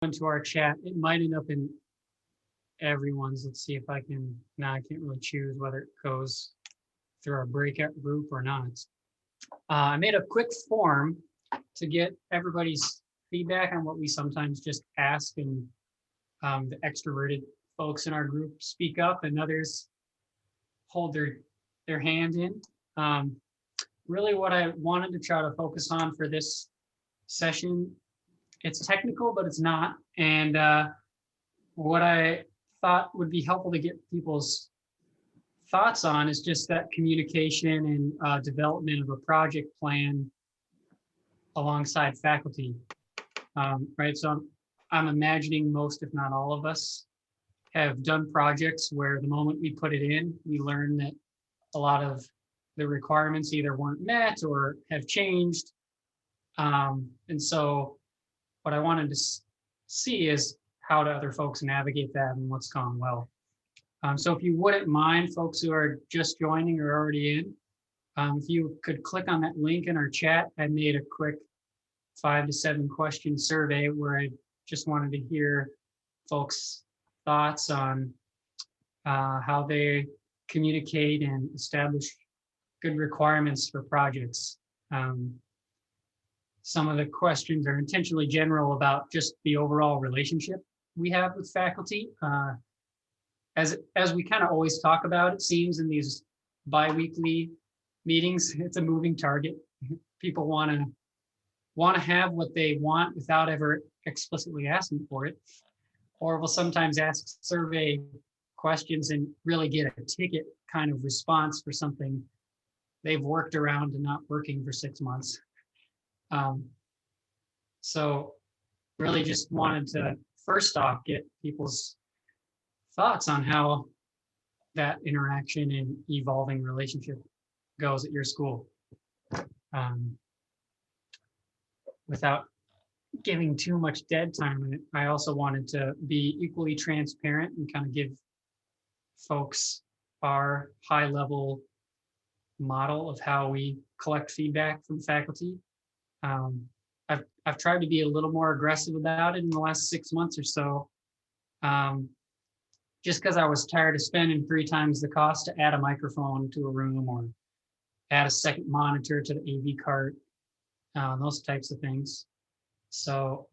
into our chat. It might end up in everyone's. Let's see if I can. Now I can't really choose whether it goes through our breakout group or not. I made a quick form to get everybody's feedback on what we sometimes just ask, and the extroverted folks in our group speak up, and others hold their hand in. Really, what I wanted to try to focus on for this session, it's technical, but it's not. And what I thought would be helpful to get people's thoughts on is just that communication and development of a project plan alongside faculty. Right, so I'm imagining most, if not all of us, have done projects where the moment we put it in, we learn that a lot of the requirements either weren't met or have changed. And so what I wanted to see is how do other folks navigate that and what's gone well. So if you wouldn't mind, folks who are just joining or already in, if you could click on that link in our chat. I made a quick 5 to 7 question survey where I just wanted to hear folks' thoughts on how they communicate and establish good requirements for projects. Some of the questions are intentionally general about just the overall relationship we have with faculty. As we kind of always talk about, it seems in these bi-weekly meetings, it's a moving target. People want to have what they want without ever explicitly asking for it, or will sometimes ask survey questions and really get a ticket kind of response for something they've worked around and not working for 6 months. So really just wanted to first off get people's thoughts on how that interaction and evolving relationship goes at your school. Without giving too much dead time, I also wanted to be equally transparent and kind of give folks our high level model of how we collect feedback from faculty. I've tried to be a little more aggressive about it in the last 6 months or so, just because I was tired of spending 3 times the cost to add a microphone to a room or add a second monitor to the AV cart, those types of things. So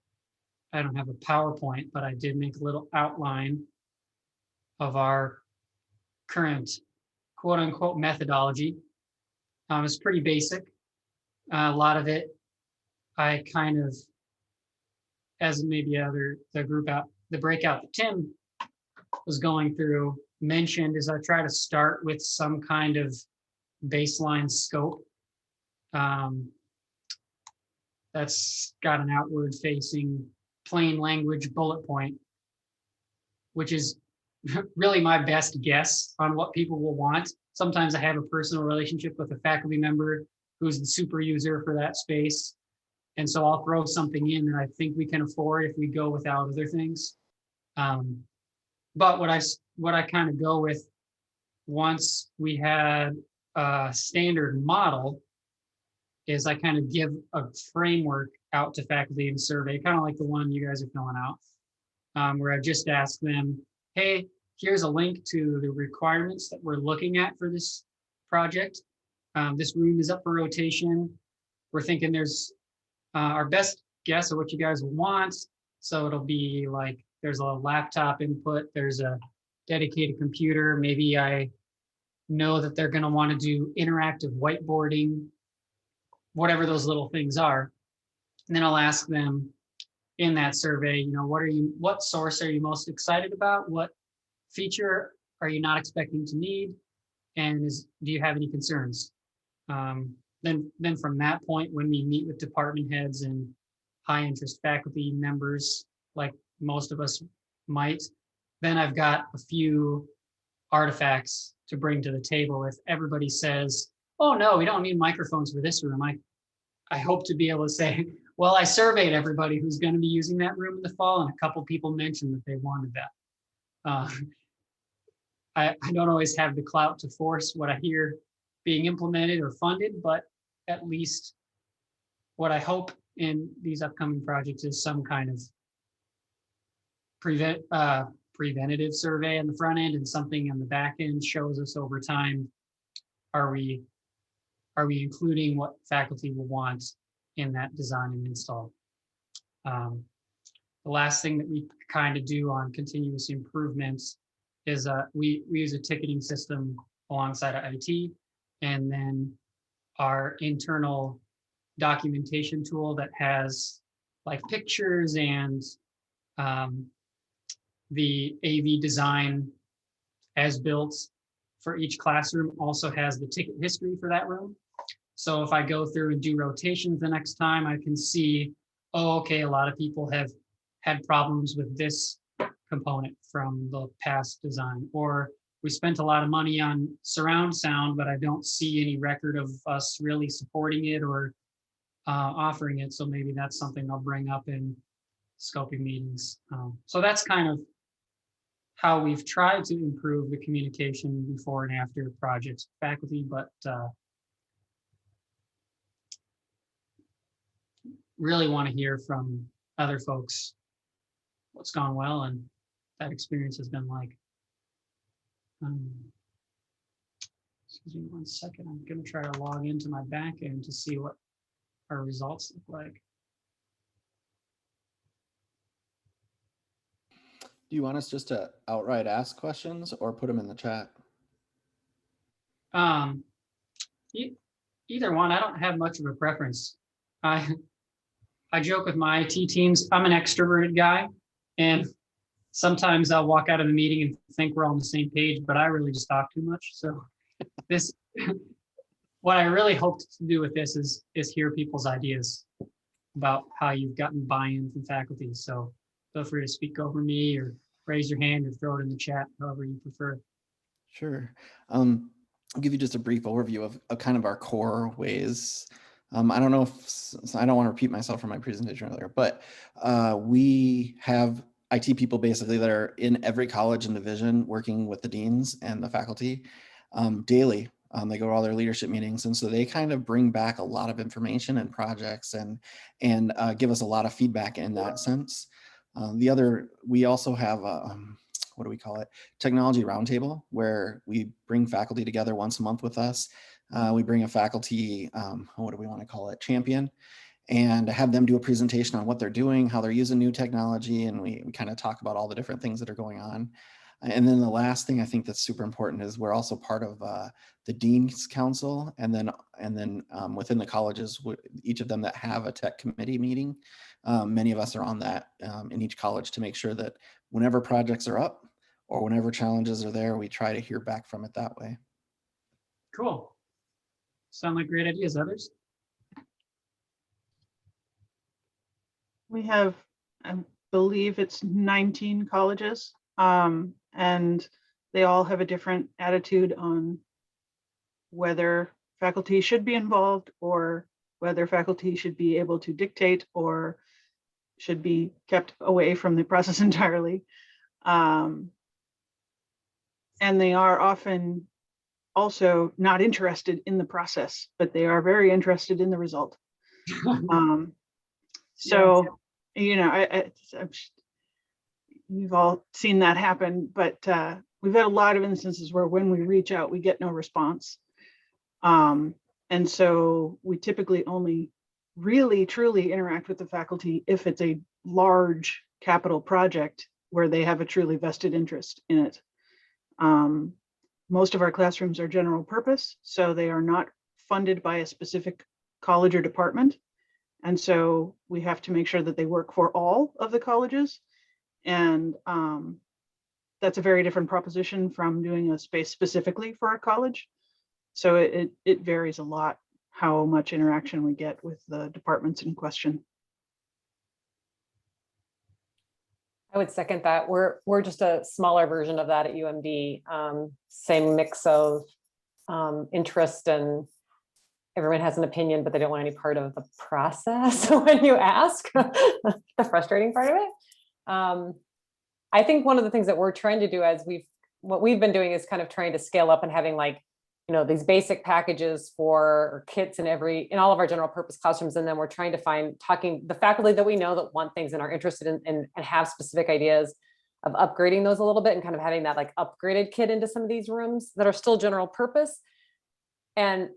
I don't have a PowerPoint, but I did make a little outline of our current quote unquote methodology. It's pretty basic. A lot of it I kind of, as maybe the breakout that Tim was going through mentioned, is I try to start with some kind of baseline scope that's got an outward facing plain language bullet point, which is really my best guess on what people will want. Sometimes I have a personal relationship with a faculty member who's the super user for that space. And so I'll throw something in that I think we can afford if we go without other things. But what I kind of go with, once we had a standard model, is I kind of give a framework out to faculty in survey, kind of like the one you guys are filling out, where I just ask them, hey, here's a link to the requirements that we're looking at for this project. This room is up for rotation. We're thinking there's our best guess of what you guys want. So it'll be like, there's a laptop input, there's a dedicated computer. Maybe I know that they're going to want to do interactive whiteboarding, whatever those little things are. And then I'll ask them in that survey, what source are you most excited about? What feature are you not expecting to need? And do you have any concerns? Then from that point, when we meet with department heads and high interest faculty members, like most of us might, then I've got a few artifacts to bring to the table. If everybody says, oh no, we don't need microphones for this room, I hope to be able to say, well, I surveyed everybody who's going to be using that room in the fall, and a couple people mentioned that they wanted that. I don't always have the clout to force what I hear being implemented or funded, but at least what I hope in these upcoming projects is some kind of preventative survey on the front end, and something on the back end shows us over time, are we including what faculty will want in that design and install. The last thing that we kind of do on continuous improvements is we use a ticketing system alongside of IT, and then our internal documentation tool that has like pictures and the AV design as built for each classroom also has the ticket history for that room. So if I go through and do rotations the next time, I can see, oh, okay, a lot of people have had problems with this component from the past design, or we spent a lot of money on surround sound, but I don't see any record of us really supporting it or offering it. So maybe that's something I'll bring up in scoping meetings. So that's kind of how we've tried to improve the communication before and after projects with faculty, but really want to hear from other folks what's gone well and that experience has been like. Excuse me 1 second. I'm going to try to log into my back end to see what our results look like. Do you want us just to outright ask questions or put them in the chat? Either one. I don't have much of a preference. I joke with my IT teams, I'm an extroverted guy, and sometimes I'll walk out of the meeting and think we're all on the same page, but I really just talk too much. So this, what I really hoped to do with this is hear people's ideas about how you've gotten buy-in from faculty. So feel free to speak over me or raise your hand or throw it in the chat, however you prefer. Sure. I'll give you just a brief overview of kind of our core ways. I don't know if, I don't want to repeat myself from my presentation earlier, but we have IT people basically that are in every college and division working with the deans and the faculty daily. They go to all their leadership meetings, and so they kind of bring back a lot of information and projects and give us a lot of feedback in that sense. We also have what do we call it? Technology roundtable, where we bring faculty together once a month with us. We bring a faculty, what do we want to call it, champion, and have them do a presentation on what they're doing, how they're using new technology, and we kind of talk about all the different things that are going on. And then the last thing I think that's super important is we're also part of the Dean's Council, and then within the colleges, each of them that have a tech committee meeting, many of us are on that in each college to make sure that whenever projects are up or whenever challenges are there, we try to hear back from it that way. Cool. Sound like great ideas. Others? We have, I believe it's 19 colleges, and they all have a different attitude on whether faculty should be involved or whether faculty should be able to dictate or should be kept away from the process entirely. And they are often also not interested in the process, but they are very interested in the result. So, you know, you've all seen that happen, but we've had a lot of instances where when we reach out, we get no response. And so we typically only really truly interact with the faculty if it's a large capital project where they have a truly vested interest in it. Most of our classrooms are general purpose, so they are not funded by a specific college or department. And so we have to make sure that they work for all of the colleges. And that's a very different proposition from doing a space specifically for a college. So it varies a lot how much interaction we get with the departments in question. I would second that. We're just a smaller version of that at UMD. Same mix of interest, and everyone has an opinion, but they don't want any part of the process when you ask. The frustrating part of it. I think one of the things that we're trying to do what we've been doing is kind of trying to scale up and having, like, you know, these basic packages for kits in all of our general purpose classrooms. And then we're trying to talking the faculty that we know that want things and are interested in and have specific ideas. of upgrading those a little bit and kind of having that like upgraded kit into some of these rooms that are still general purpose. And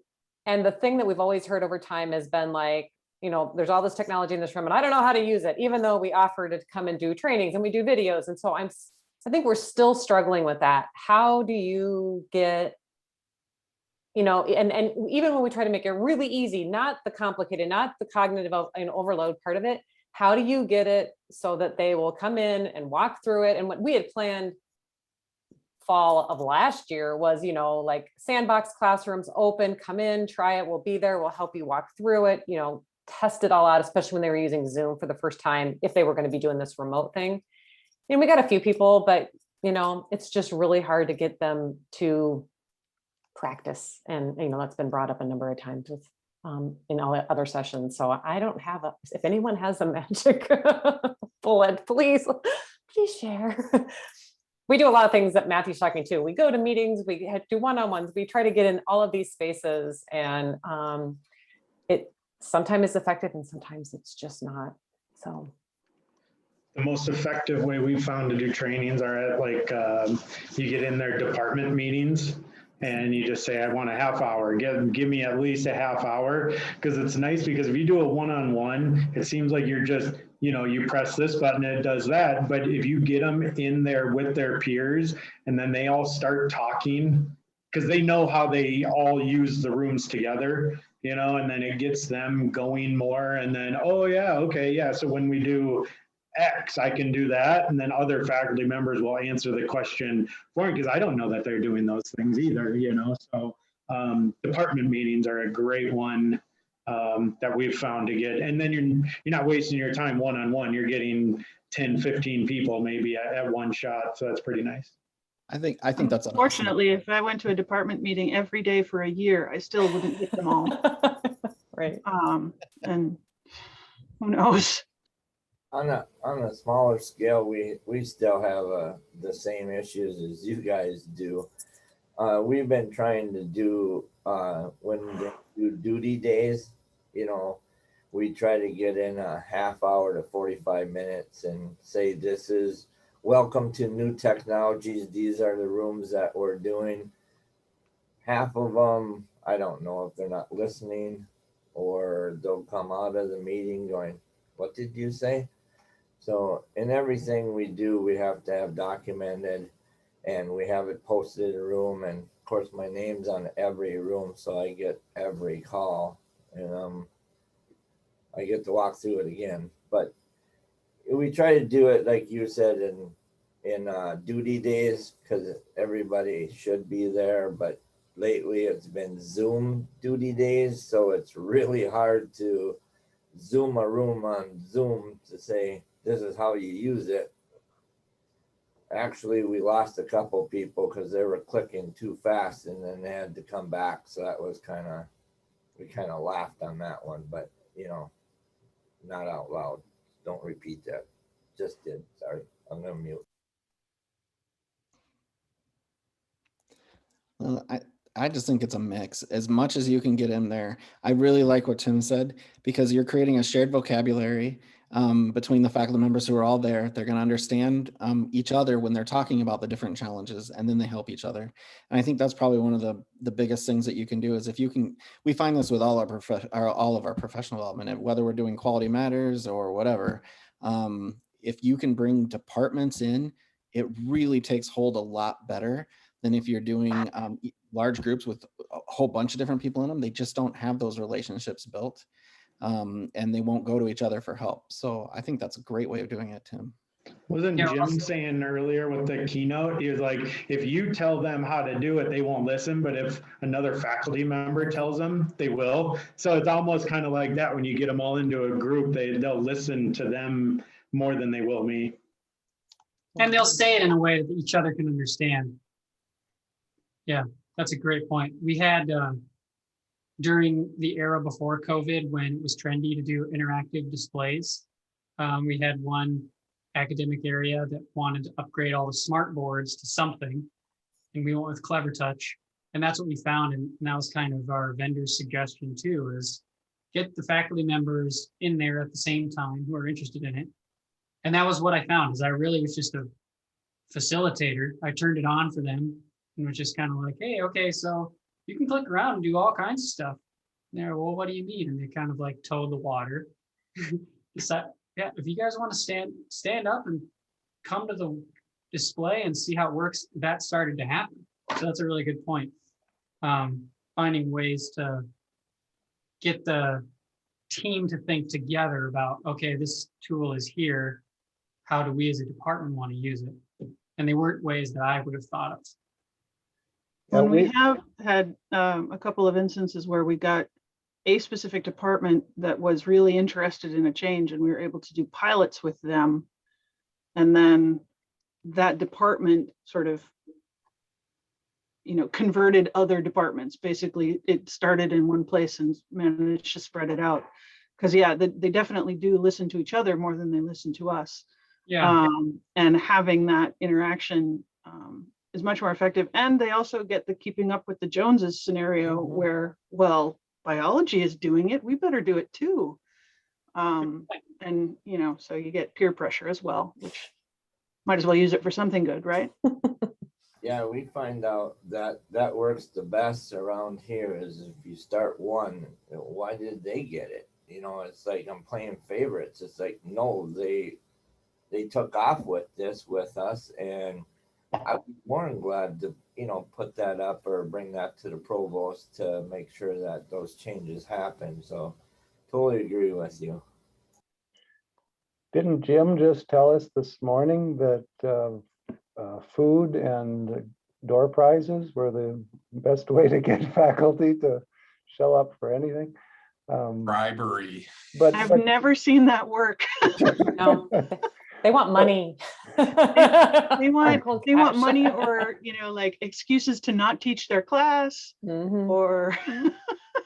the thing that we've always heard over time has been like, you know, there's all this technology in this room and I don't know how to use it, even though we offer to come and do trainings and we do videos. And so I think we're still struggling with that. How do you get, you know, and even when we try to make it really easy, not the complicated, not the cognitive and overload part of it, how do you get it so that they will come in and walk through it? And what we had planned fall of last year was, you know, like sandbox classrooms open, come in, try it, we'll be there, we'll help you walk through it, you know, test it all out, especially when they were using Zoom for the first time, if they were going to be doing this remote thing. And we got a few people, but, you know, it's just really hard to get them to practice. And, you know, that's been brought up a number of times with in all other sessions. So I don't have if anyone has a magic bullet, please share. We do a lot of things that Matthew's talking to. We go to meetings, we do one-on-ones, we try to get in all of these spaces, and it sometimes is effective and sometimes it's just not. So the most effective way we found to do trainings are at like, you get in their department meetings and you just say, I want a half hour, give me at least a half hour. Because it's nice, because if you do a one-on-one, it seems like you're just, you know, you press this button, it does that. But if you get them in there with their peers and then they all start talking, because they know how they all use the rooms together, you know, and then it gets them going more. And then, oh yeah, okay, yeah. So when we do X, I can do that. And then other faculty members will answer the question for me, because I don't know that they're doing those things either, you know. So department meetings are a great one that we've found to get. And then you're not wasting your time one-on-one. You're getting 10, 15 people maybe at one shot. So that's pretty nice. I think that's Unfortunately, if I went to a department meeting every day for a year, I still wouldn't get them all. right. And who knows? On a smaller scale, we still have the same issues as you guys do. We've been trying to do when they do duty days, you know, we try to get in a half hour to 45 minutes and say, this is welcome to new technologies. These are the rooms that we're doing. Half of them, I don't know if they're not listening, or they'll come out of the meeting going, what did you say? So in everything we do, we have to have documented, and we have it posted in a room. And of course, my name's on every room, so I get every call, and I get to walk through it again. But we try to do it like you said in duty days, because everybody should be there. But lately, it's been Zoom duty days, so it's really hard to Zoom a room on Zoom to say, this is how you use it. Actually, we lost a couple people because they were clicking too fast, and then they had to come back. So that was we kind of laughed on that one, but you know, not out loud. Don't repeat that. Just did. Sorry, I'm gonna mute. I just think it's a mix. As much as you can get in there, I really like what Tim said, because you're creating a shared vocabulary between the faculty members who are all there. They're going to understand each other when they're talking about the different challenges, and then they help each other. And I think that's probably one of the biggest things that you can do is if you can. We find this with all of our professional development, whether we're doing Quality Matters or whatever. If you can bring departments in, it really takes hold a lot better than if you're doing large groups with a whole bunch of different people in them. They just don't have those relationships built, and they won't go to each other for help. So I think that's a great way of doing it, Tim. Wasn't Yeah, Jim saying earlier with the keynote, he was like, if you tell them how to do it, they won't listen. But if another faculty member tells them, they will. So it's almost kind of like that. When you get them all into a group, they'll listen to them more than they will me. And they'll say it in a way that each other can understand. Yeah, that's a great point. We had during the era before COVID, when it was trendy to do interactive displays, we had one academic area that wanted to upgrade all the smart boards to something, and we went with Clever Touch. And that's what we found, and that was kind of our vendor's suggestion too, is get the faculty members in there at the same time who are interested in it. And that was what I found, is I really was just facilitator. I turned it on for them and was just kind of like, hey, okay, so you can click around and do all kinds of stuff. And they're, well, what do you mean? And they kind of like towed the water. Decide, yeah, if you guys want to stand up and come to the display and see how it works, that started to happen. So that's a really good point. Finding ways to get the team to think together about, okay, this tool is here. How do we as a department want to use it? And they weren't ways that I would have thought of. When we have had a couple of instances where we got a specific department that was really interested in a change, and we were able to do pilots with them. And then that department sort of, converted other departments. Basically, it started in one place and managed to spread it out. Because yeah, they definitely do listen to each other more than they listen to us. Yeah. And having that interaction is much more effective. And they also get the keeping up with the Joneses scenario where, well, biology is doing it, we better do it too. And so you get peer pressure as well, which might as well use it for something good, right? Yeah, we find out that works the best around here is if you start one, why did they get it? It's like I'm playing favorites. It's like, no, they took off with this with us, and I'd be more than glad to, put that up or bring that to the provost to make sure that those changes happen. So totally agree with you. Didn't Jim just tell us this morning that food and door prizes were the best way to get faculty to show up for anything? Bribery. But I've never seen that work. No, they want money. They want Cash. money, or like excuses to not teach their class, or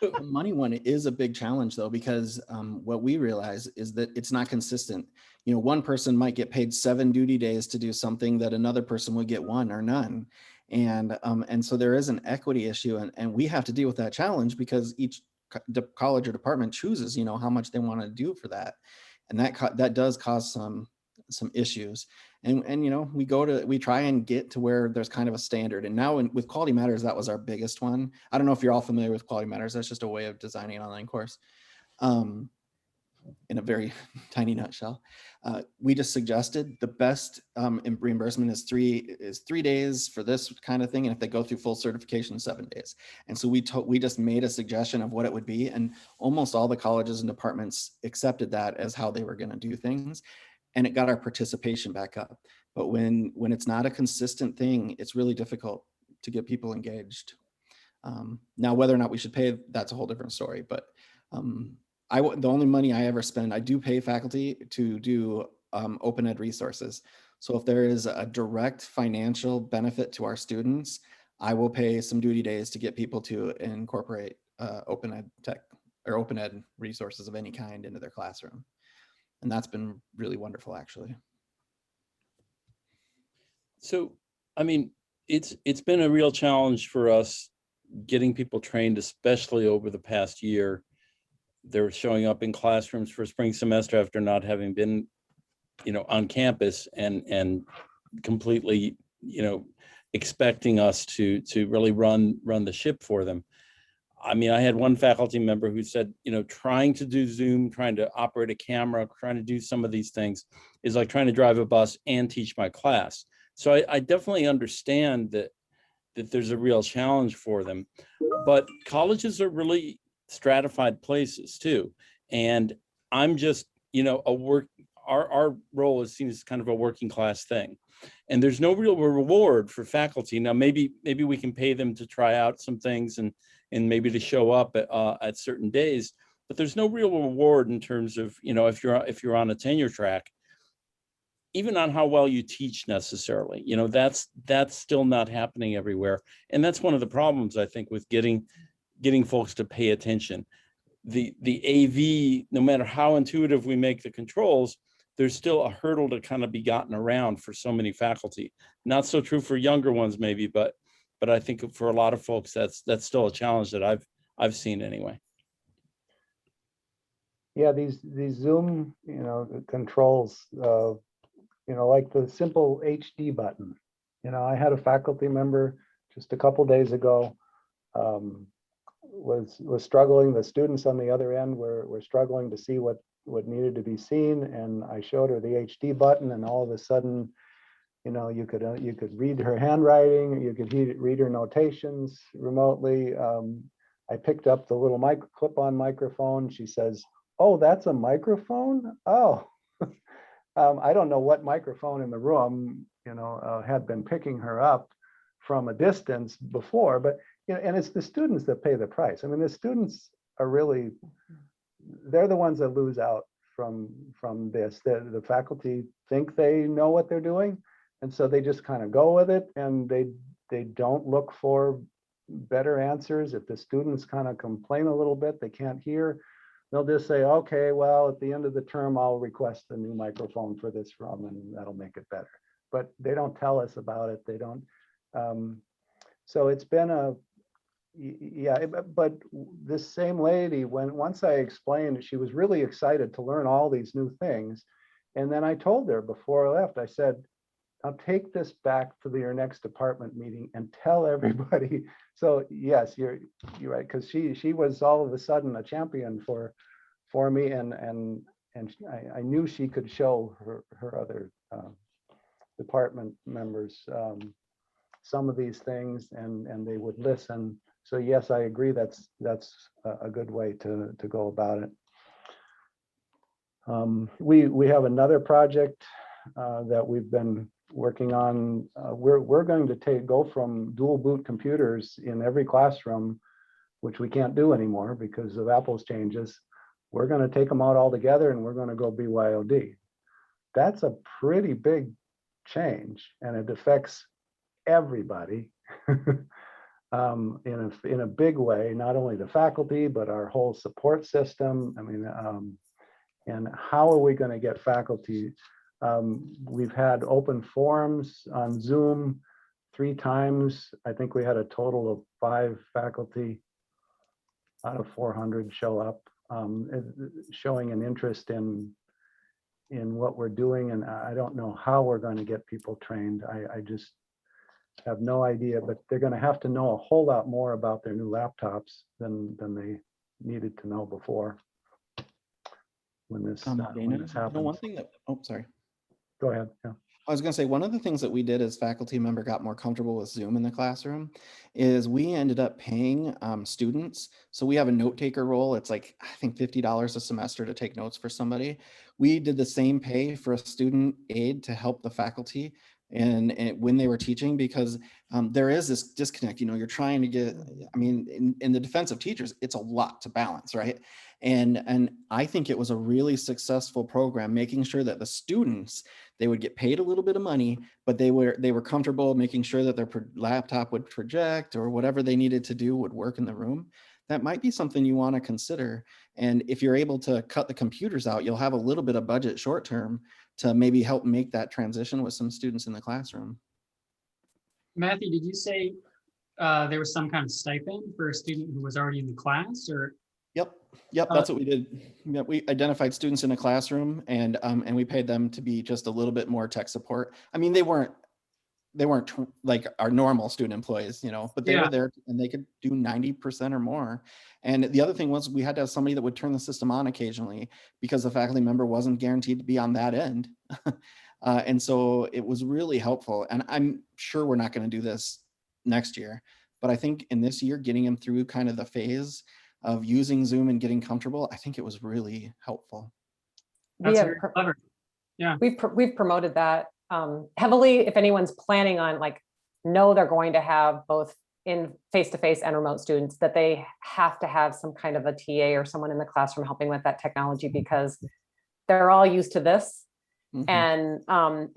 The money one is a big challenge though, because what we realize is that it's not consistent. One person might get paid 7 duty days to do something that another person would get 1 or none. And so there is an equity issue, and we have to deal with that challenge because each college or department chooses, how much they want to do for that. And that does cause some issues. And we try and get to where there's kind of a standard. And now with Quality Matters, that was our biggest one. I don't know if you're all familiar with Quality Matters. That's just a way of designing an online course. In a very tiny nutshell, we just suggested the best reimbursement is 3 days for this kind of thing, and if they go through full certification, 7 days. And so we just made a suggestion of what it would be, and almost all the colleges and departments accepted that as how they were going to do things, and it got our participation back up. But when it's not a consistent thing, it's really difficult to get people engaged. Now, whether or not we should pay, that's a whole different story. But the only money I ever spend, I do pay faculty to do open ed resources. So if there is a direct financial benefit to our students, I will pay some duty days to get people to incorporate open ed tech or open ed resources of any kind into their classroom. And that's been really wonderful, actually. So, I mean, it's been a real challenge for us getting people trained, especially over the past year. They're showing up in classrooms for spring semester after not having been, on campus and completely, expecting us to really run the ship for them. I mean, I had one faculty member who said, trying to do Zoom, trying to operate a camera, trying to do some of these things is like trying to drive a bus and teach my class. So I definitely understand that there's a real challenge for them, but colleges are really stratified places too. And I'm just, our role is seen as kind of a working class thing. And there's no real reward for faculty. Now, maybe we can pay them to try out some things and maybe to show up at certain days, but there's no real reward in terms of, if you're on a tenure track, even on how well you teach necessarily, that's still not happening everywhere. And that's one of the problems, I think, with getting folks to pay attention. The AV, no matter how intuitive we make the controls, there's still a hurdle to kind of be gotten around for so many faculty. Not so true for younger ones maybe, but I think for a lot of folks, that's still a challenge that I've seen anyway. Yeah, these Zoom, controls like the simple HD button. I had a faculty member just a couple days ago, was struggling. The students on the other end were struggling to see what needed to be seen, and I showed her the HD button, and all of a sudden, you could read her handwriting, you could read her notations remotely. I picked up the little clip-on microphone. She says, "Oh, that's a microphone? Oh." I don't know what microphone in the room, had been picking her up from a distance before, but, and it's the students that pay the price. I mean, the students are really, they're the ones that lose out from this. The faculty think they know what they're doing, and so they just kind of go with it, and they don't look for better answers. If the students kind of complain a little bit, they can't hear, they'll just say, okay, well, at the end of the term, I'll request a new microphone for this room, and that'll make it better. But they don't tell us about it. They don't. So it's been yeah, but this same lady, once I explained, she was really excited to learn all these new things. And then I told her before I left, I said, I'll take this back to your next department meeting and tell everybody. So yes, you're right, because she was all of a sudden a champion for me, and I knew she could show her other department members some of these things, and they would listen. So yes, I agree. That's a good way to go about it. We have another project that we've been working on. We're going to go from dual boot computers in every classroom, which we can't do anymore because of Apple's changes. We're going to take them out all together, and we're going to go BYOD. That's a pretty big change, and it affects everybody in a big way, not only the faculty, but our whole support system. I mean, and how are we going to get faculty? We've had open forums on Zoom 3 times. I think we had a total of 5 faculty out of 400 show up, showing an interest in what we're doing. And I don't know how we're going to get people trained. I just have no idea, but they're going to have to know a whole lot more about their new laptops than they needed to know before when this happens. One thing that, sorry. Go ahead. Yeah. I was going to say, one of the things that we did as faculty member got more comfortable with Zoom in the classroom is we ended up paying students. So we have a note taker role. It's like, I think $50 a semester to take notes for somebody. We did the same pay for a student aide to help the faculty and when they were teaching, because there is this disconnect. You're trying to get, I mean, in the defense of teachers, it's a lot to balance, right? And I think it was a really successful program, making sure that the students, they would get paid a little bit of money, but they were comfortable making sure that their laptop would project or whatever they needed to do would work in the room. That might be something you want to consider. And if you're able to cut the computers out, you'll have a little bit of budget short term to maybe help make that transition with some students in the classroom. Matthew, did you say there was some kind of stipend for a student who was already in the class, or? Yep, that's what we did. Yeah, we identified students in a classroom, and we paid them to be just a little bit more tech support. I mean, they weren't like our normal student employees, but they were there and they could do 90% or more. And the other thing was we had to have somebody that would turn the system on occasionally because the faculty member wasn't guaranteed to be on that end. And so it was really helpful. And I'm sure we're not going to do this next year, but I think in this year, getting them through kind of the phase of using Zoom and getting comfortable, I think it was really helpful. That's very clever. Yeah. We've promoted that heavily. If anyone's planning on know they're going to have both in face-to-face and remote students, that they have to have some kind of a TA or someone in the classroom helping with that technology, because they're all used to this. Mm-hmm.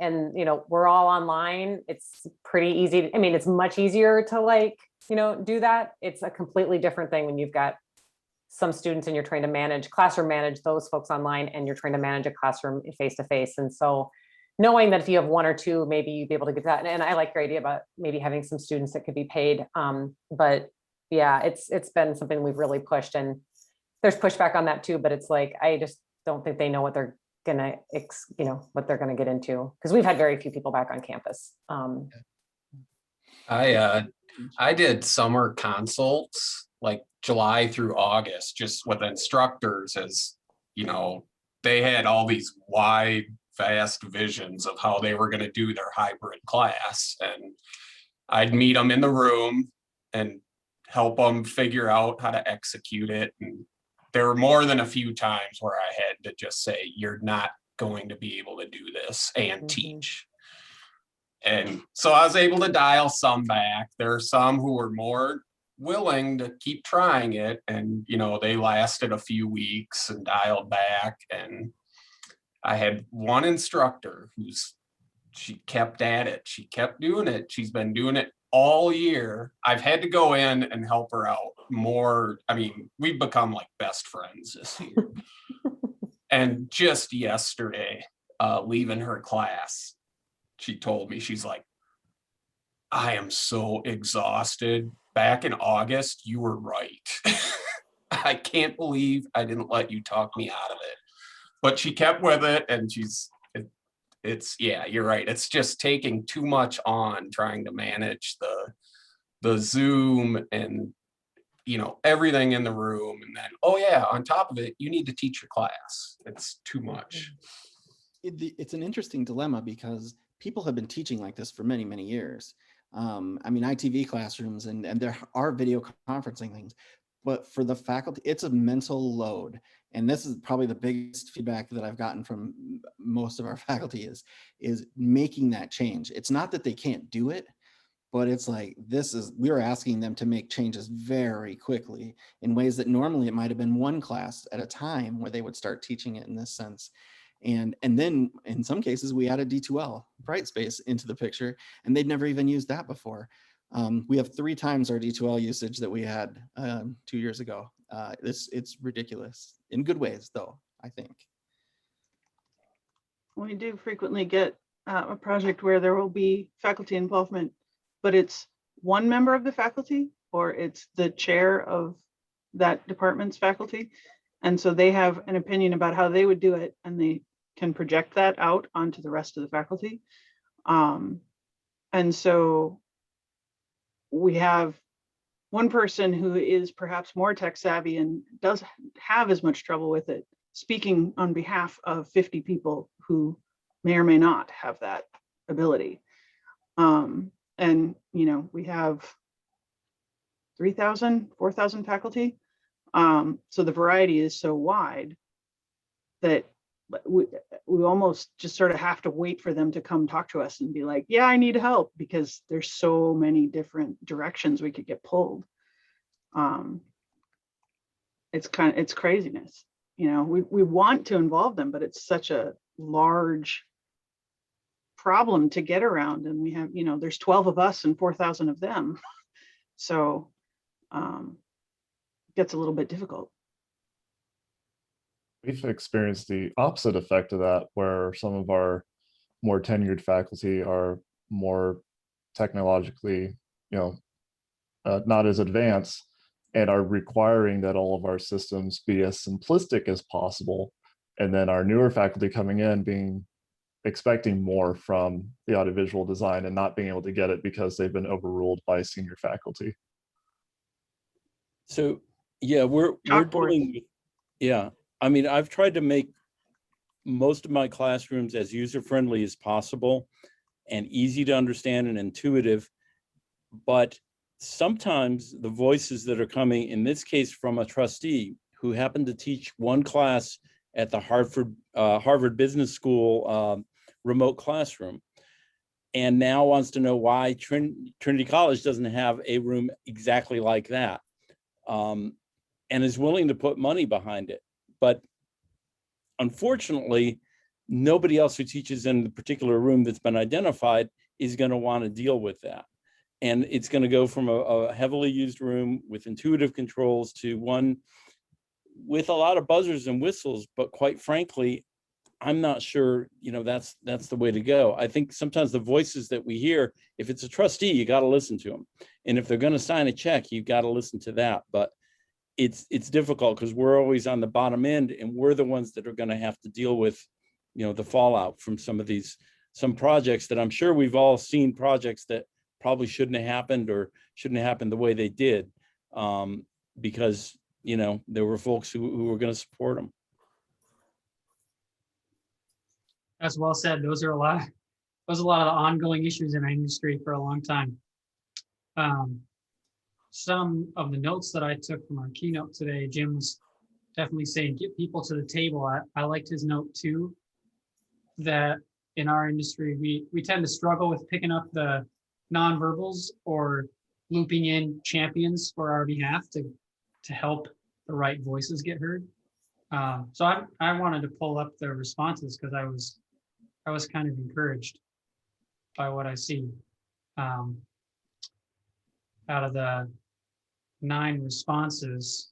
And we're all online. It's pretty easy. I mean, it's much easier to do that. It's a completely different thing when you've got some students and you're trying to classroom manage those folks online, and you're trying to manage a classroom face-to-face. And so knowing that if you have 1 or 2, maybe you'd be able to get that. And I like your idea about maybe having some students that could be paid. But yeah, it's been something we've really pushed, and there's pushback on that too, but it's I just don't think they know what they're gonna, what they're gonna get into, because we've had very few people back on campus. I did summer consults like July through August, just with instructors, as you know, they had all these wide, vast visions of how they were going to do their hybrid class. And I'd meet them in the room and help them figure out how to execute it. And there were more than a few times where I had to just say, you're not going to be able to do this and teach. And so I was able to dial some back. There are some who were more willing to keep trying it. And, you know, they lasted a few weeks and dialed back. And I had one instructor she kept at it. She kept doing it. She's been doing it all year. I've had to go in and help her out more. I mean, we've become like best friends this year. And just yesterday, leaving her class, she told me, she's like, I am so exhausted. Back in August, you were right. I can't believe I didn't let you talk me out of it. But she kept with it, and yeah, you're right. It's just taking too much on trying to manage the Zoom and, you know, everything in the room. And then, oh yeah, on top of it, you need to teach your class. It's too much. It's an interesting dilemma because people have been teaching like this for many, many years. I mean, ITV classrooms and there are video conferencing things, but for the faculty, it's a mental load. And this is probably the biggest feedback that I've gotten from most of our faculty is making that change. It's not that they can't do it, but it's like, we're asking them to make changes very quickly in ways that normally it might've been one class at a time where they would start teaching it in this sense. And then in some cases we added D2L, Brightspace, into the picture, and they'd never even used that before. We have 3 times our D2L usage that we had 2 years ago. It's ridiculous in good ways, though, I think. We do frequently get a project where there will be faculty involvement, but it's one member of the faculty or it's the chair of that department's faculty. And so they have an opinion about how they would do it, and they can project that out onto the rest of the faculty. And so we have one person who is perhaps more tech savvy and doesn't have as much trouble with it, speaking on behalf of 50 people who may or may not have that ability. And, you know, we have 3,000, 4,000 faculty. So the variety is so wide that we almost just sort of have to wait for them to come talk to us and be like, yeah, I need help, because there's so many different directions we could get pulled. It's craziness. You know, we want to involve them, but it's such a large problem to get around. And we have, you know, there's 12 of us and 4,000 of them. So it gets a little bit difficult. We've experienced the opposite effect of that, where some of our more tenured faculty are more technologically, not as advanced, and are requiring that all of our systems be as simplistic as possible. And then our newer faculty coming in expecting more from the audiovisual design and not being able to get it because they've been overruled by senior faculty. So yeah, we're dealing with, yeah. I mean, I've tried to make most of my classrooms as user-friendly as possible and easy to understand and intuitive, but sometimes the voices that are coming, in this case from a trustee who happened to teach one class at the Harvard Business School remote classroom, and now wants to know why Trinity College doesn't have a room exactly like that, and is willing to put money behind it. But unfortunately, nobody else who teaches in the particular room that's been identified is going to want to deal with that. And it's going to go from a heavily used room with intuitive controls to one with a lot of buzzers and whistles. But quite frankly, I'm not sure, that's the way to go. I think sometimes the voices that we hear, if it's a trustee, you got to listen to them. And if they're going to sign a check, you've got to listen to that. But it's difficult because we're always on the bottom end, and we're the ones that are going to have to deal with the fallout from some projects that I'm sure we've all seen, projects that probably shouldn't have happened or shouldn't have happened the way they did, because, there were folks who were going to support them. That's well said. Those are a lot of the ongoing issues in our industry for a long time. Some of the notes that I took from our keynote today, Jim was definitely saying, get people to the table. I liked his note too, that in our industry, we tend to struggle with picking up the nonverbals or looping in champions for our behalf to help the right voices get heard. So I wanted to pull up the responses because I was kind of encouraged by what I see. Out of the 9 responses,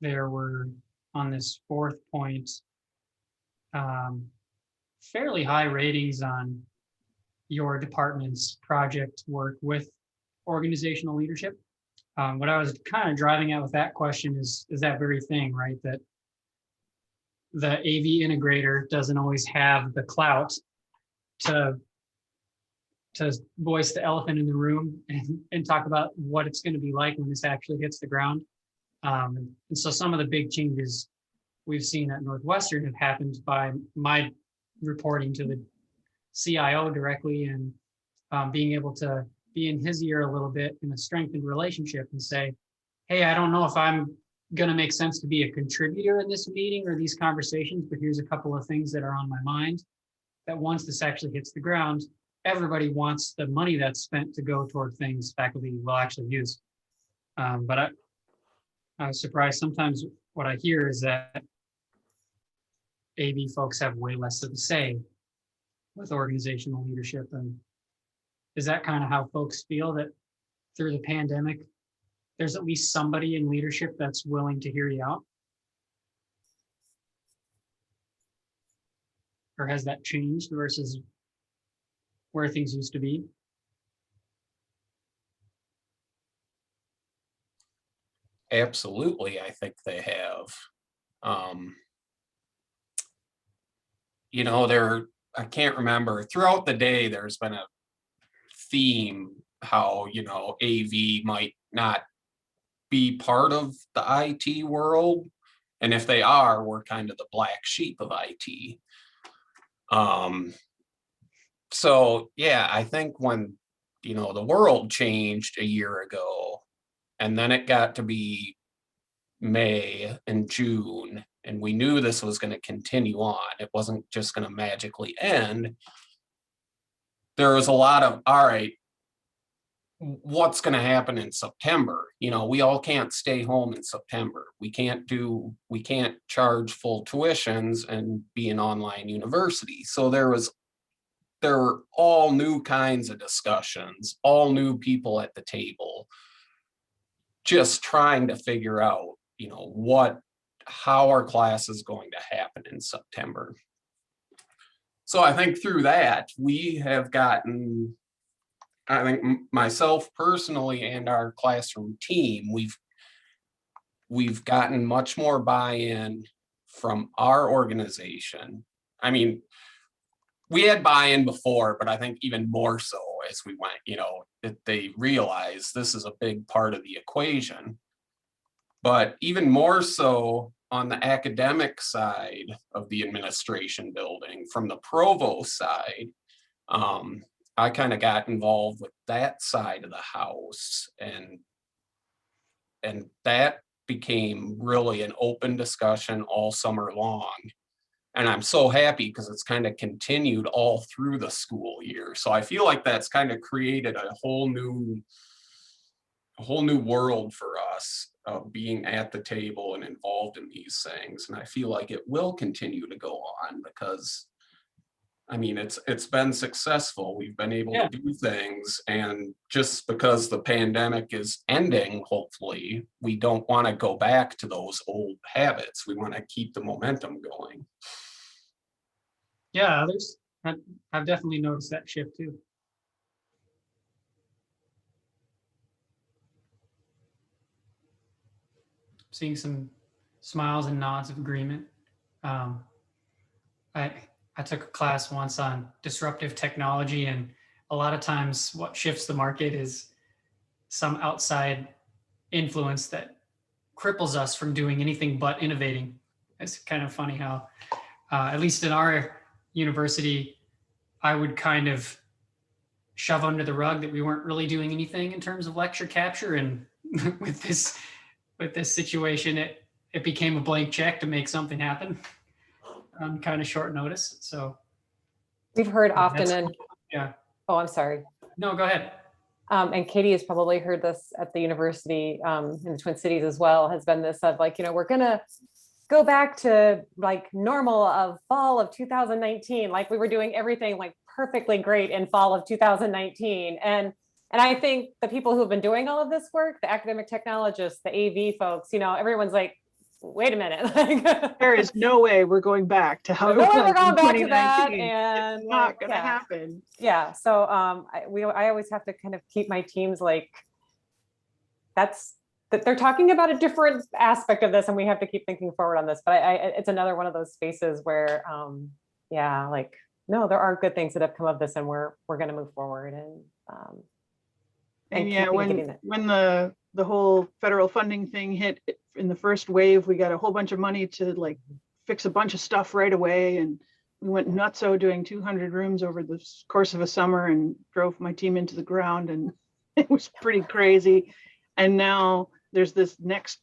there were, on this 4th point, fairly high ratings on your department's project work with organizational leadership. What I was kind of driving at with that question is that very thing, right? That the AV integrator doesn't always have the clout to voice the elephant in the room and talk about what it's going to be like when this actually hits the ground. And so some of the big changes we've seen at Northwestern have happened by my reporting to the CIO directly and being able to be in his ear a little bit in a strengthened relationship and say, hey, I don't know if I'm going to make sense to be a contributor in this meeting or these conversations, but here's a couple of things that are on my mind that once this actually hits the ground, everybody wants the money that's spent to go toward things faculty will actually use. But I was surprised sometimes what I hear is that AV folks have way less of a say with organizational leadership. And is that kind of how folks feel, that through the pandemic, there's at least somebody in leadership that's willing to hear you out? Or has that changed versus where things used to be? Absolutely, I think they have. I can't remember, throughout the day, there's been a theme how, AV might not be part of the IT world. And if they are, we're kind of the black sheep of IT. So yeah, I think when, the world changed a year ago, and then it got to be May and June, and we knew this was going to continue on. It wasn't just going to magically end. There was a lot of, all right, what's going to happen in September? We all can't stay home in September. We can't charge full tuitions and be an online university. So there were all new kinds of discussions, all new people at the table, just trying to figure out, how our class is going to happen in September. So I think through that, we have gotten, I think myself personally and our classroom team, we've gotten much more buy-in from our organization. I mean, we had buy-in before, but I think even more so as we went, that they realize this is a big part of the equation. But even more so on the academic side of the administration building, from the provost side, I kind of got involved with that side of the house, and that became really an open discussion all summer long. And I'm so happy because it's kind of continued all through the school year. So I feel like that's kind of created a whole new world for us of being at the table and involved in these things. And I feel like it will continue to go on because, I mean, it's been successful. We've been able to do things, and just because the pandemic is ending, hopefully, we don't want to go back to those old habits. We want to keep the momentum going. Yeah, I've definitely noticed that shift too. Seeing some smiles and nods of agreement. Um, I took a class once on disruptive technology, and a lot of times what shifts the market is some outside influence that cripples us from doing anything but innovating. It's kind of funny how, at least in our university, I would kind of shove under the rug that we weren't really doing anything in terms of lecture capture. And with this situation, it became a blank check to make something happen on kind of short notice. So We've heard often, that's- and yeah, oh, I'm sorry. no, go ahead. And Katie has probably heard this at the university in the Twin Cities as well, has been this of like, we're gonna go back to like normal of fall of 2019, like we were doing everything like perfectly great in fall of 2019. And I think the people who have been doing all of this work, the academic technologists, the AV folks, everyone's like, wait a minute. Like, There is no way we're going back to how it no way was we're going in back to that. 2019. And It's not like, gonna happen. Yeah. So I always have to kind of keep my teams like, that they're talking about a different aspect of this, and we have to keep thinking forward on this. But it's another one of those spaces where, yeah, like, no, there are good things that have come of this, and we're going to move forward. And yeah, keeping it. when the whole federal funding thing hit in the first wave, we got a whole bunch of money to like fix a bunch of stuff right away. And we went nutso doing 200 rooms over the course of a summer and drove my team into the ground. And it was pretty crazy. And now there's this next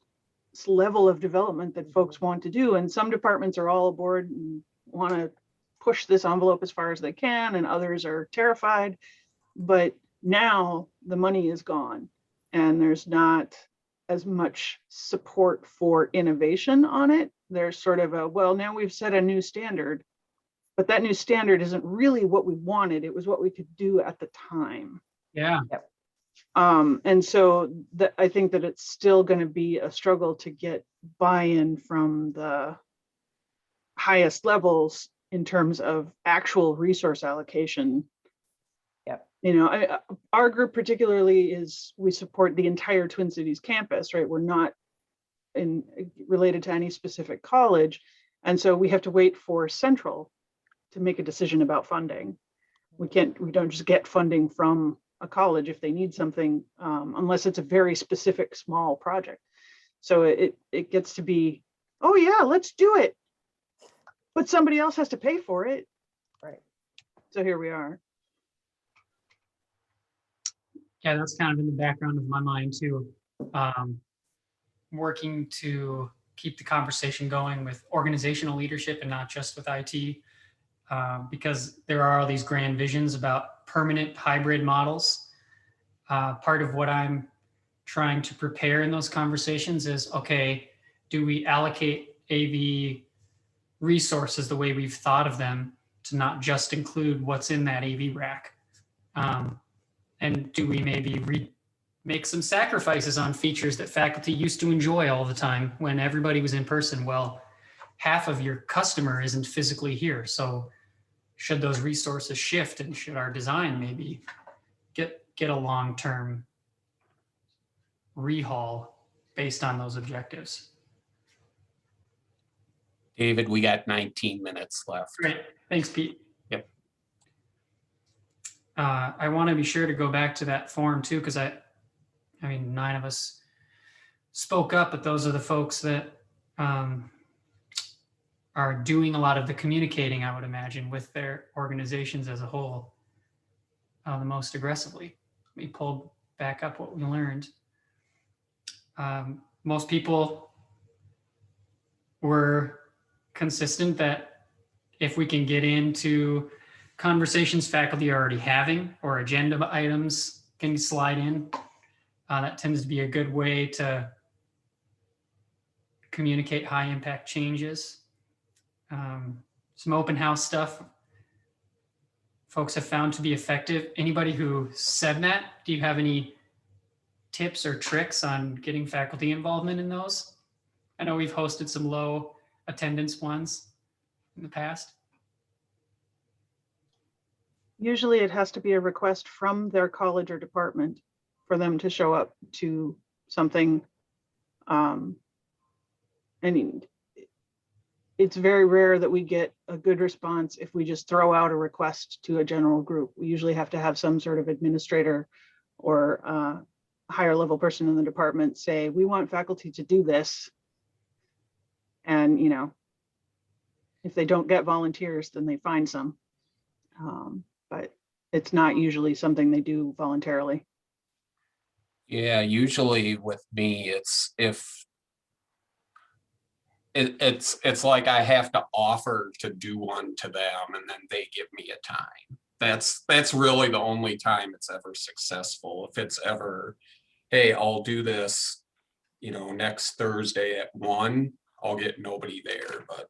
level of development that folks want to do. And some departments are all aboard and want to push this envelope as far as they can, and others are terrified. But now the money is gone and there's not as much support for innovation on it. There's sort of a, well, now we've set a new standard, but that new standard isn't really what we wanted. It was what we could do at the time. Yeah. And so I think that it's still going to be a struggle to get buy-in from the highest levels in terms of actual resource allocation. Yep. Our group particularly we support the entire Twin Cities campus, right? We're not related to any specific college. And so we have to wait for Central to make a decision about funding. We don't just get funding from a college if they need something, unless it's a very specific small project. So it gets to be, oh yeah, let's do it. But somebody else has to pay for it. Right. So here we are. Yeah, that's kind of in the background of my mind too. Working to keep the conversation going with organizational leadership and not just with IT, because there are all these grand visions about permanent hybrid models. Part of what I'm trying to prepare in those conversations is, okay, do we allocate AV resources the way we've thought of them to not just include what's in that AV rack? And do we maybe make some sacrifices on features that faculty used to enjoy all the time when everybody was in person? Well, half of your customer isn't physically here. So should those resources shift, and should our design maybe get a long-term rehaul based on those objectives? David, we got 19 minutes left. Great, thanks, Pete. Yep. I want to be sure to go back to that forum too, because I mean, 9 of us spoke up, but those are the folks that are doing a lot of the communicating, I would imagine, with their organizations as a whole, the most aggressively. Let me pull back up what we learned. Most people were consistent that if we can get into conversations faculty are already having, or agenda items can slide in, that tends to be a good way to communicate high impact changes. Some open house stuff folks have found to be effective. Anybody who said that, do you have any tips or tricks on getting faculty involvement in those? I know we've hosted some low attendance ones in the past. Usually it has to be a request from their college or department for them to show up to something. I mean, it's very rare that we get a good response if we just throw out a request to a general group. We usually have to have some sort of administrator or higher level person in the department say, we want faculty to do this. And, you know, if they don't get volunteers, then they find some. But it's not usually something they do voluntarily. Yeah, usually with me, it's if it's like I have to offer to do one to them and then they give me a time. That's really the only time it's ever successful. If it's ever, hey, I'll do this, you know, next Thursday at 1, I'll get nobody there. But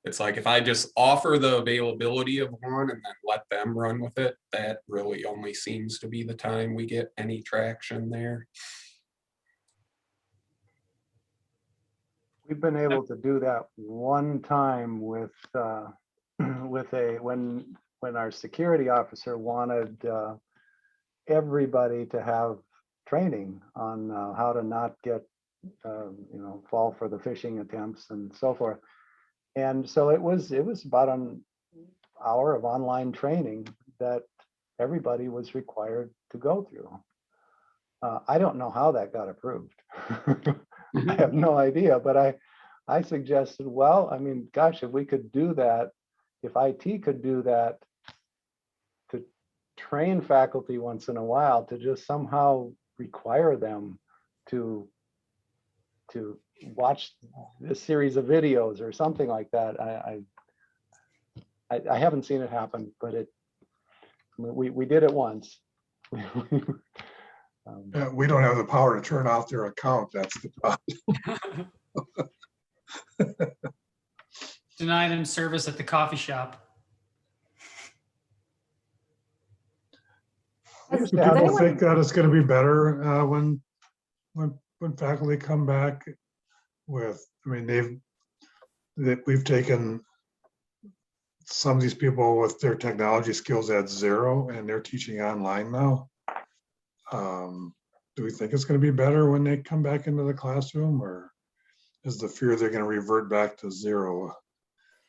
it's like if I just offer the availability of one and then let them run with it, that really only seems to be the time we get any traction there. We've been able to do that one time with when our security officer wanted everybody to have training on how to not get fall for the phishing attempts and so forth. And so it was about an hour of online training that everybody was required to go through. I don't know how that got approved. I have no idea, but I suggested, well, I mean, gosh, if we could do that, if IT could do that, to train faculty once in a while, to just somehow require them to watch a series of videos or something like that. I haven't seen it happen, but we did it once. We don't have the power to turn off their account. That's the problem. Deny them service at the coffee shop. Has Do people anyone- think that it's going to be better when faculty come back with? I mean, we've taken some of these people with their technology skills at 0, and they're teaching online now. Do we think it's going to be better when they come back into the classroom, or is the fear they're going to revert back to 0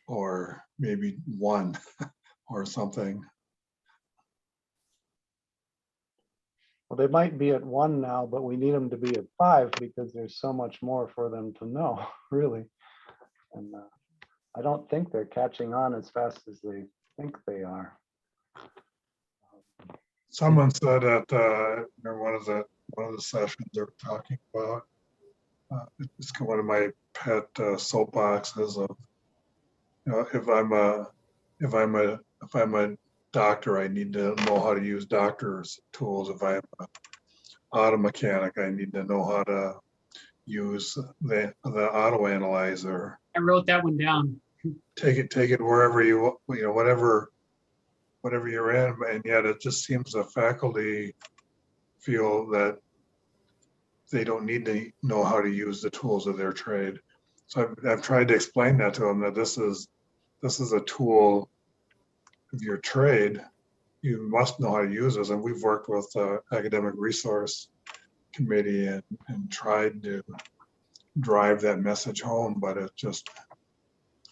or maybe 1 or something? Well, they might be at 1 now, but we need them to be at 5 because there's so much more for them to know, really. And I don't think they're catching on as fast as they think they are. Someone said at one of the sessions they were talking about. It's one of my pet soapboxes of, you know, if I'm a doctor, I need to know how to use doctor's tools. If I'm an auto mechanic, I need to know how to use the auto analyzer. I wrote that one down. Take it wherever you know, whatever you're in, and yet it just seems the faculty feel that they don't need to know how to use the tools of their trade. So I've tried to explain that to them, that this is a tool of your trade. You must know how to use this. And we've worked with the Academic Resource Committee and tried to drive that message home, but it just,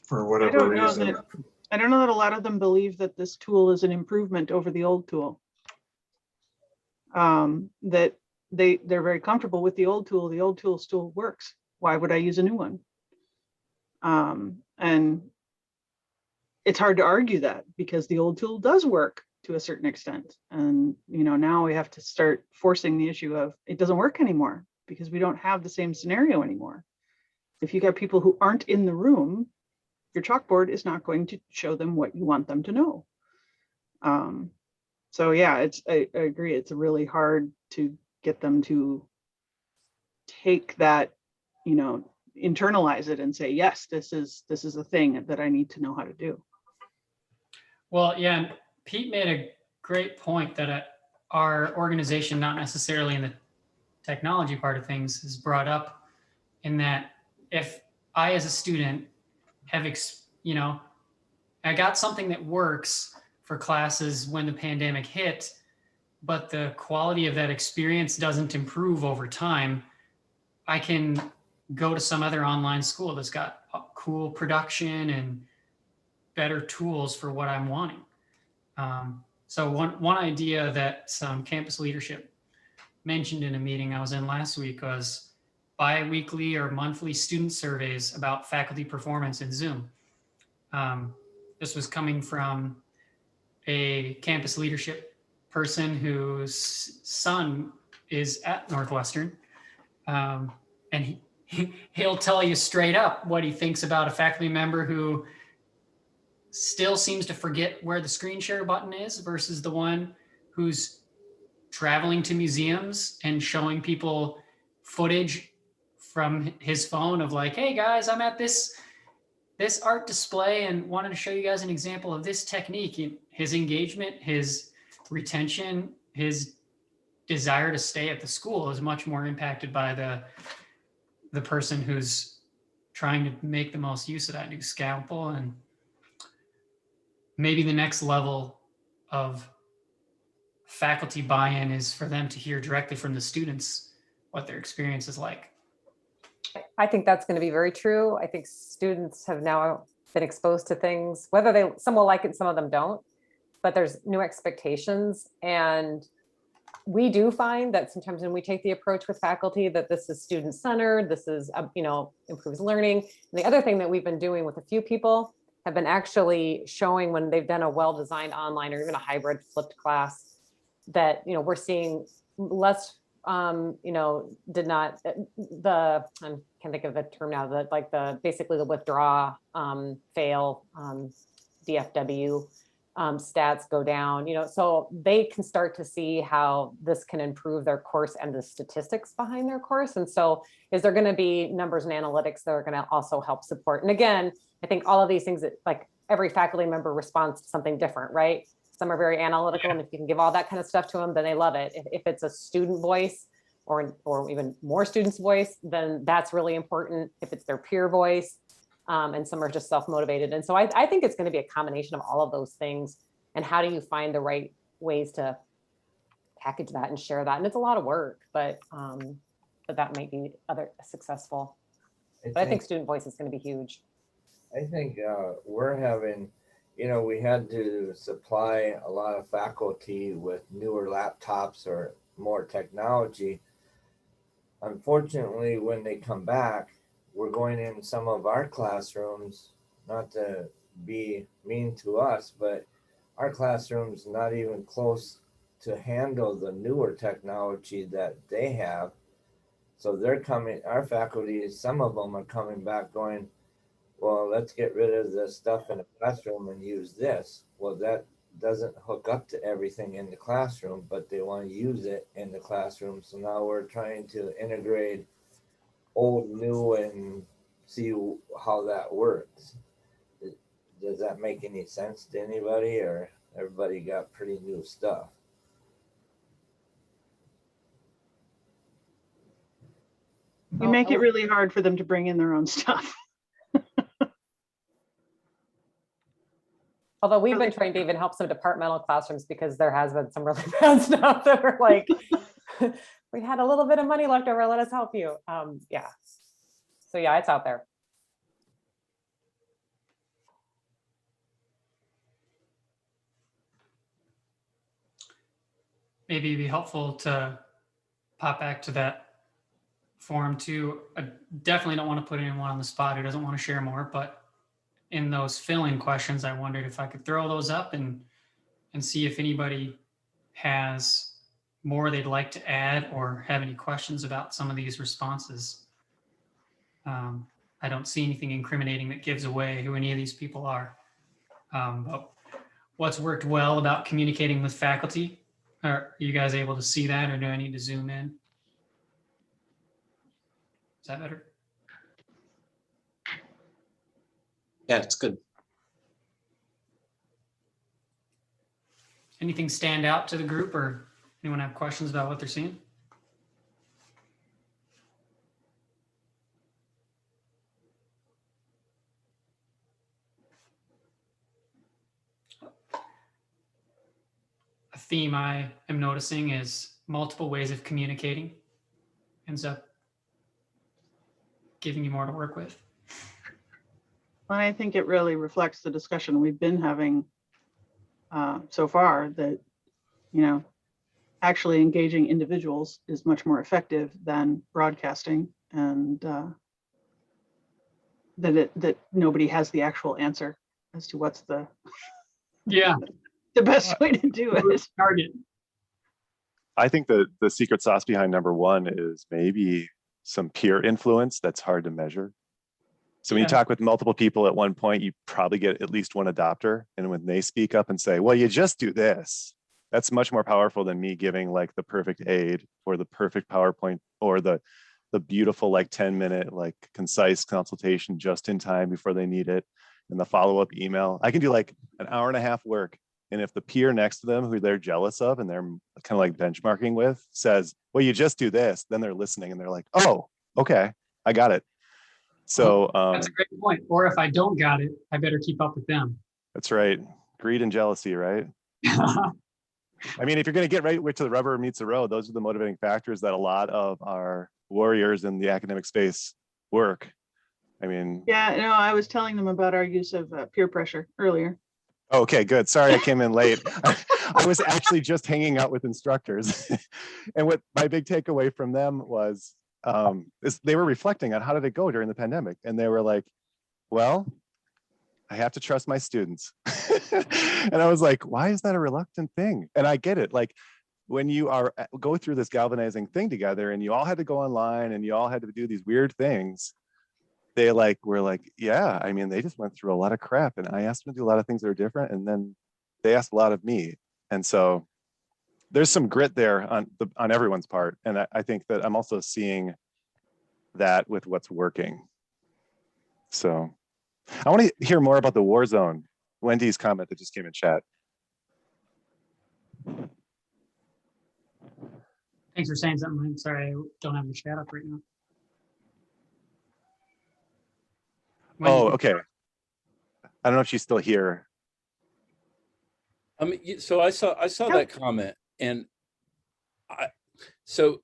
for whatever reason. I don't know that a lot of them believe that this tool is an improvement over the old tool. That they're very comfortable with the old tool. The old tool still works. Why would I use a new one? And it's hard to argue that, because the old tool does work to a certain extent. And, you know, now we have to start forcing the issue of it doesn't work anymore because we don't have the same scenario anymore. If you got people who aren't in the room, your chalkboard is not going to show them what you want them to know. So yeah, I agree. It's really hard to get them to take that, you know, internalize it and say, yes, this is a thing that I need to know how to do. Well, yeah, and Pete made a great point that our organization, not necessarily in the technology part of things, is brought up in that if I, as a student, have, you know, I got something that works for classes when the pandemic hit, but the quality of that experience doesn't improve over time, I can go to some other online school that's got cool production and better tools for what I'm wanting. So one idea that some campus leadership mentioned in a meeting I was in last week was bi-weekly or monthly student surveys about faculty performance in Zoom. This was coming from a campus leadership person whose son is at Northwestern. And he'll tell you straight up what he thinks about a faculty member who still seems to forget where the screen share button is versus the one who's traveling to museums and showing people footage from his phone of like, hey guys, I'm at this art display and wanted to show you guys an example of this technique. His engagement, his retention, his desire to stay at the school is much more impacted by the person who's trying to make the most use of that new scalpel. And maybe the next level of faculty buy-in is for them to hear directly from the students what their experience is like. I think that's going to be very true. I think students have now been exposed to things, whether some will like it, some of them don't, but there's new expectations. And we do find that sometimes when we take the approach with faculty that this is student-centered, this is, improves learning. And the other thing that we've been doing with a few people have been actually showing when they've done a well-designed online or even a hybrid flipped class that, we're seeing less, I can't think of the term now, that like basically the withdraw, fail, DFW stats go down, so they can start to see how this can improve their course and the statistics behind their course. And so is there going to be numbers and analytics that are going to also help support? And again, I think all of these things that like every faculty member responds to something different, right? Some are very analytical, and if you can give all that kind of stuff to them, then they love it. If it's a student voice or even more students' voice, then that's really important. If it's their peer voice, and some are just self-motivated. And so I think it's going to be a combination of all of those things. And how do you find the right ways to package that and share that? And it's a lot of work, but that might be successful. But I think student voice is going to be huge. I think we're having, we had to supply a lot of faculty with newer laptops or more technology. Unfortunately, when they come back, we're going in some of our classrooms, not to be mean to us, but our classrooms not even close to handle the newer technology that they have. So they're coming, our faculty, some of them are coming back going, well, let's get rid of the stuff in the classroom and use this. Well, that doesn't hook up to everything in the classroom, but they want to use it in the classroom. So now we're trying to integrate old, new, and see how that works. Does that make any sense to anybody, or everybody got pretty new stuff? You make it really hard for them to bring in their own stuff. Although we've been trying to even help some departmental classrooms because there has been some really bad stuff that we're like, we had a little bit of money left over, let us help you. Yeah. So yeah, it's out there. Maybe it'd be helpful to pop back to that forum too. I definitely don't want to put anyone on the spot who doesn't want to share more, but in those fill-in questions, I wondered if I could throw those up and see if anybody has more they'd like to add or have any questions about some of these responses. I don't see anything incriminating that gives away who any of these people are. But what's worked well about communicating with faculty? Are you guys able to see that, or do I need to zoom in? Is that better? Yeah, it's good. Anything stand out to the group, or anyone have questions about what they're seeing? A theme I am noticing is multiple ways of communicating ends up giving you more to work with. And I think it really reflects the discussion we've been having so far, that, you know, actually engaging individuals is much more effective than broadcasting, and that nobody has the actual answer as to what's the Yeah. best way to do it. Target. I think the secret sauce behind number one is maybe some peer influence that's hard to measure. So when you Yeah. talk with multiple people at one point, you probably get at least one adopter. And when they speak up and say, well, you just do this, that's much more powerful than me giving like the perfect aid or the perfect PowerPoint or the beautiful like 10-minute like concise consultation just in time before they need it, and the follow-up email. I can do like an hour and a half work. And if the peer next to them who they're jealous of and they're kind of like benchmarking with says, well, you just do this, then they're listening and they're like, oh, okay, I got it. So That's a great point. Or if I don't got it, I better keep up with them. that's right. Greed and jealousy, right? I mean, if you're going to get right to the rubber meets the road, those are the motivating factors that a lot of our warriors in the academic space work. I mean, Yeah, no, I was telling them about our use of peer pressure earlier. okay, good. Sorry, I came in late. I was actually just hanging out with instructors. And what my big takeaway from them was, is they were reflecting on how did it go during the pandemic. And they were like, well, I have to trust my students. And I was like, why is that a reluctant thing? And I get it. Like when you go through this galvanizing thing together and you all had to go online and you all had to do these weird things, they were like, yeah, I mean, they just went through a lot of crap and I asked them to do a lot of things that are different. And then they asked a lot of me. And so there's some grit there on everyone's part. And I think that I'm also seeing that with what's working. So I want to hear more about the war zone. Wendy's comment that just came in chat. Thanks for saying something. I'm sorry, I don't have the chat up right now. Oh, okay. I don't know if she's still here. I mean, so I saw that comment, and so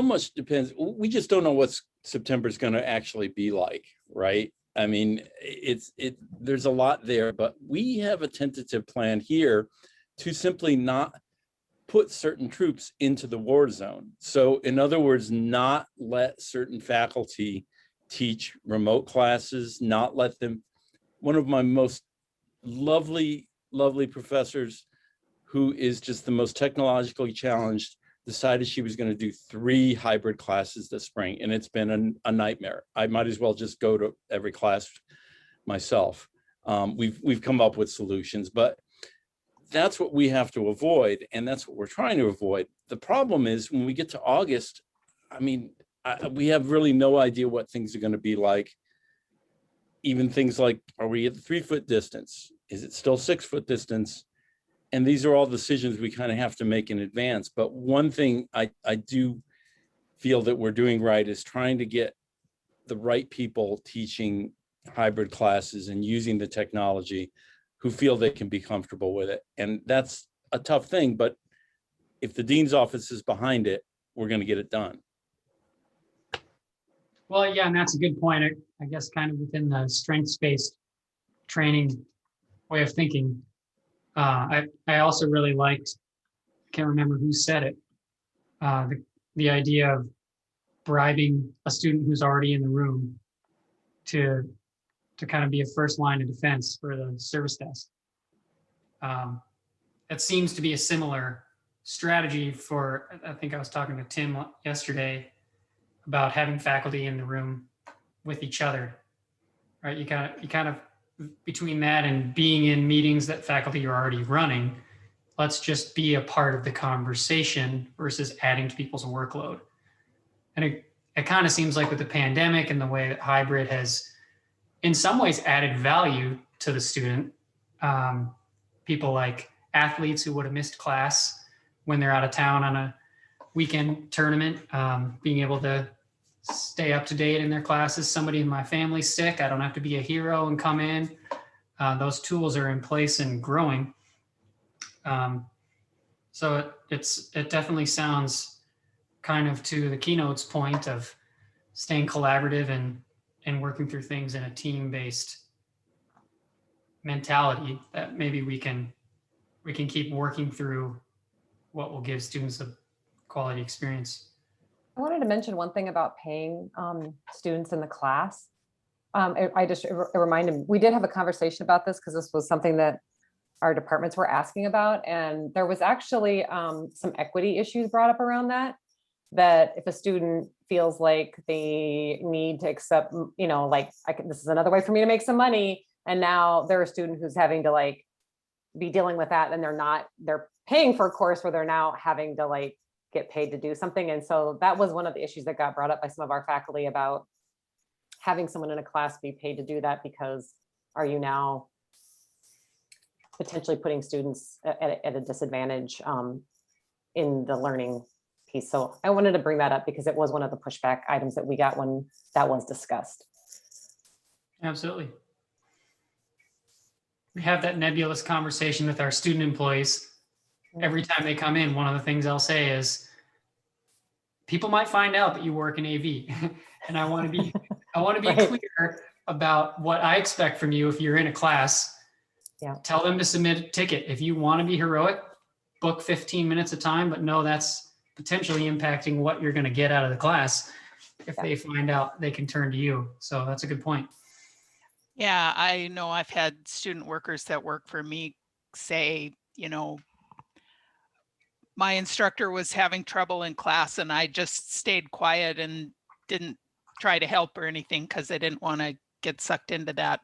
much depends. We just don't know what September's going to actually be like, right? I mean, there's a lot there, but we have a tentative plan here to simply not put certain troops into the war zone. So in other words, not let certain faculty teach remote classes, not let them. One of my most lovely professors, who is just the most technologically challenged, decided she was going to do 3 hybrid classes this spring, and it's been a nightmare. I might as well just go to every class myself. We've come up with solutions, but that's what we have to avoid, and that's what we're trying to avoid. The problem is when we get to August, I mean, we have really no idea what things are going to be like. Even things like, are we at the 3-foot distance? Is it still 6-foot distance? And these are all decisions we kind of have to make in advance. But one thing I do feel that we're doing right is trying to get the right people teaching hybrid classes and using the technology who feel they can be comfortable with it. And that's a tough thing, but if the dean's office is behind it, we're going to get it done. Well, yeah, and that's a good point. I guess kind of within the strengths-based training way of thinking. I also really liked, can't remember who said it, the idea of bribing a student who's already in the room to kind of be a first line of defense for the service desk. It seems to be a similar strategy for, I think I was talking to Tim yesterday about having faculty in the room with each other, right? You kind of between that and being in meetings that faculty are already running, let's just be a part of the conversation versus adding to people's workload. And it kind of seems like with the pandemic and the way that hybrid has in some ways added value to the student, people like athletes who would have missed class when they're out of town on a weekend tournament, being able to stay up to date in their classes. Somebody in my family's sick, I don't have to be a hero and come in. Those tools are in place and growing. So it definitely sounds kind of to the keynote's point of staying collaborative and working through things in a team-based mentality, that maybe we can keep working through what will give students a quality experience. I wanted to mention one thing about paying students in the class. It reminded me, we did have a conversation about this because this was something that our departments were asking about. And there was actually some equity issues brought up around that if a student feels like they need to accept, like this is another way for me to make some money. And now they're a student who's having to like be dealing with that, and they're paying for a course where they're now having to like get paid to do something. And so that was one of the issues that got brought up by some of our faculty about having someone in a class be paid to do that, because are you now potentially putting students at a disadvantage in the learning piece? So I wanted to bring that up because it was one of the pushback items that we got when that was discussed. Absolutely. We have that nebulous conversation with our student employees. Every time they come in, one of the things I'll say is, people might find out that you work in AV. And I want to be Right. clear about what I expect from you if you're in a class. Yeah. Tell them to submit a ticket. If you want to be heroic, book 15 minutes of time, but know that's potentially impacting what you're going to get out of the class. If they find out, they can turn to you. So that's a good point. Yeah, I know I've had student workers that work for me say, my instructor was having trouble in class and I just stayed quiet and didn't try to help or anything because I didn't want to get sucked into that